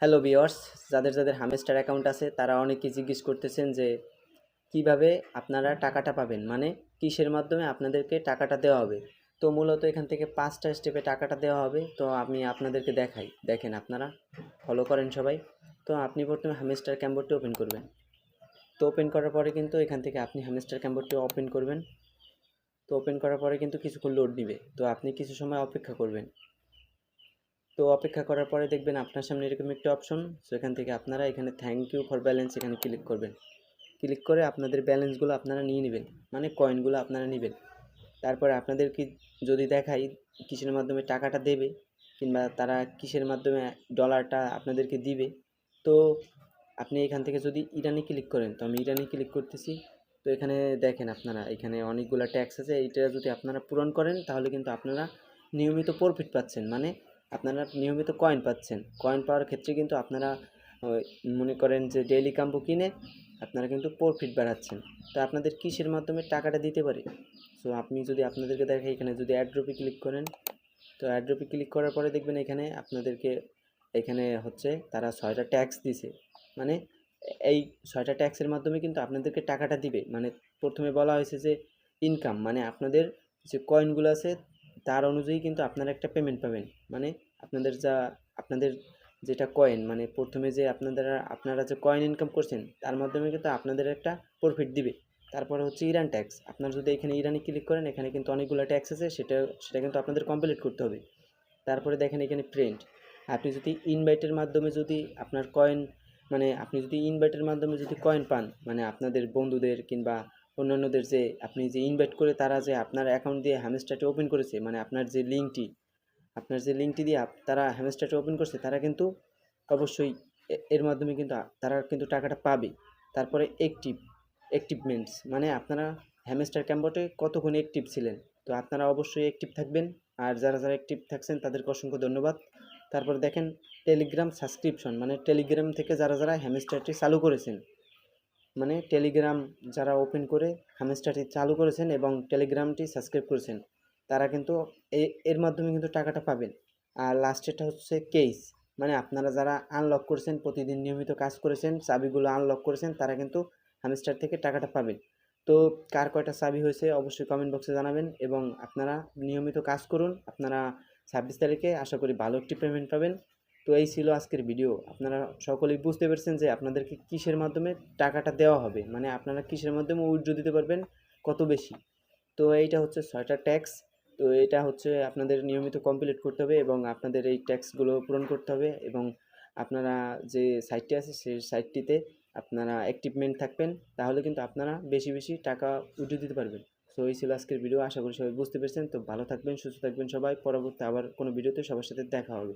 Hello viewers, যাদের hamster account আছে তারা অনেকেই জিজ্ঞেস করতেছেন যে কিভাবে আপনারা টাকাটা পাবেন, মানে কিসের মাধ্যমে আপনাদেরকে টাকাটা দেওয়া হবে। তো মূলত এখান থেকে 5টা স্টেপে টাকাটা দেওয়া হবে। তো আমি আপনাদেরকে দেখাই, দেখেন আপনারা ফলো করেন সবাই। তো আপনি প্রথমে হামস্টার ক্যাম্বোর্ডটি ওপেন করবেন। তো ওপেন করার পরে কিন্তু এখান থেকে আপনি হামস্টার ক্যাম্বোর্ডটি ওপেন করবেন। তো ওপেন করার পরে কিন্তু কিছুক্ষণ লোড নেবে, তো আপনি কিছু সময় অপেক্ষা করবেন। তো অপেক্ষা করার পরে দেখবেন আপনার সামনে এরকম একটা অপশন। সো এখান থেকে আপনারা এখানে থ্যাংক ইউ ফর ব্যালেন্স এখানে ক্লিক করবেন। ক্লিক করে আপনাদের ব্যালেন্সগুলো আপনারা নিয়ে নেবেন, মানে কয়েনগুলো আপনারা নেবেন। তারপরে আপনাদেরকে যদি দেখাই কিসের মাধ্যমে টাকাটা দেবে, কিংবা তারা কিসের মাধ্যমে ডলারটা আপনাদেরকে দিবে। তো আপনি এখান থেকে যদি ইরানি ক্লিক করেন, তো আমি ইরানি ক্লিক করতেছি। তো এখানে দেখেন আপনারা এখানে অনেকগুলো ট্যাক্স আছে, এইটা যদি আপনারা পূরণ করেন তাহলে কিন্তু আপনারা নিয়মিত প্রফিট পাচ্ছেন, মানে আপনারা নিয়মিত কয়েন পাচ্ছেন। কয়েন পাওয়ার ক্ষেত্রে কিন্তু আপনারা মনে করেন যে ডেইলি কাম্বো কিনে আপনারা কিন্তু প্রফিট বাড়াচ্ছেন। তো আপনাদের কিসের মাধ্যমে টাকাটা দিতে পারে। সো আপনি যদি আপনাদেরকে দেখাই, এখানে যদি অ্যাড্রপে ক্লিক করেন, তো অ্যাড্রপে ক্লিক করার পরে দেখবেন এখানে আপনাদেরকে এখানে হচ্ছে তারা 6টা ট্যাক্স দিছে, মানে এই 6টা ট্যাক্সের মাধ্যমে কিন্তু আপনাদেরকে টাকাটা দিবে। মানে প্রথমে বলা হয়েছে যে ইনকাম, মানে আপনাদের যে কয়েনগুলো আছে তার অনুযায়ী কিন্তু আপনারা একটা পেমেন্ট পাবেন। মানে আপনাদের যেটা কয়েন, মানে প্রথমে যে আপনারা যে কয়েন ইনকাম করছেন তার মাধ্যমে কিন্তু আপনাদের একটা প্রফিট দিবে। তারপরে হচ্ছে ইরান ট্যাক্স, আপনারা যদি এখানে ইরানি ক্লিক করেন এখানে কিন্তু অনেকগুলো ট্যাক্স আছে, সেটা কিন্তু আপনাদের কমপ্লিট করতে হবে। তারপরে দেখেন এখানে প্রিন্ট, আপনি যদি ইনভাইটের মাধ্যমে যদি আপনার কয়েন, মানে আপনি যদি ইনভাইটের মাধ্যমে যদি কয়েন পান, মানে আপনাদের বন্ধুদের কিংবা অন্যান্যদের যে আপনি যে ইনভাইট করে তারা যে আপনার অ্যাকাউন্ট দিয়ে হ্যামস্টারটি ওপেন করেছে, মানে আপনার যে লিঙ্কটি দিয়ে তারা হ্যামস্টারটি ওপেন করছে, তারা কিন্তু অবশ্যই এর মাধ্যমে কিন্তু তারা কিন্তু টাকাটা পাবে। তারপরে অ্যাক্টিভমেন্টস, মানে আপনারা হ্যামস্টার ক্যাম্বোটে কতক্ষণ অ্যাক্টিভ ছিলেন। তো আপনারা অবশ্যই অ্যাক্টিভ থাকবেন, আর যারা অ্যাক্টিভ থাকছেন তাদেরকে অসংখ্য ধন্যবাদ। তারপরে দেখেন টেলিগ্রাম সাবস্ক্রিপশন, মানে টেলিগ্রাম থেকে যারা হ্যামস্টারটি চালু করেছেন, মানে টেলিগ্রাম যারা ওপেন করে হ্যামস্টারটি চালু করেছেন এবং টেলিগ্রামটি সাবস্ক্রাইব করেছেন, তারা কিন্তু এর মাধ্যমে কিন্তু টাকাটা পাবেন। আর লাস্টেরটা হচ্ছে কেস, মানে আপনারা যারা আনলক করেছেন, প্রতিদিন নিয়মিত কাজ করেছেন, চাবিগুলো আনলক করেছেন, তারা কিন্তু হ্যামস্টার থেকে টাকাটা পাবেন। তো কার কয়টা চাবি হয়েছে অবশ্যই কমেন্ট বক্সে জানাবেন, এবং আপনারা নিয়মিত কাজ করুন। আপনারা 26 তারিখে আশা করি ভালো একটি পেমেন্ট পাবেন। তো এই ছিল আজকের ভিডিও। আপনারা সকলেই বুঝতে পেরেছেন যে আপনাদেরকে কিসের মাধ্যমে টাকাটা দেওয়া হবে, মানে আপনারা কিসের মাধ্যমে উইথড্র দিতে পারবেন কত বেশি। তো এইটা হচ্ছে 6টা ট্যাক্স। তো এটা হচ্ছে আপনাদের নিয়মিত কমপ্লিট করতে হবে এবং আপনাদের এই ট্যাক্সগুলো পূরণ করতে হবে, এবং আপনারা যে সাইটটি আছে সেই সাইটটিতে আপনারা অ্যাক্টিভমেন্ট থাকবেন, তাহলে কিন্তু আপনারা বেশি বেশি টাকা উইথড্র দিতে পারবেন। সো এই ছিল আজকের ভিডিও, আশা করি সবাই বুঝতে পেরেছেন। তো ভালো থাকবেন, সুস্থ থাকবেন সবাই। পরবর্তী আবার কোনো ভিডিওতে সবার সাথে দেখা হবে।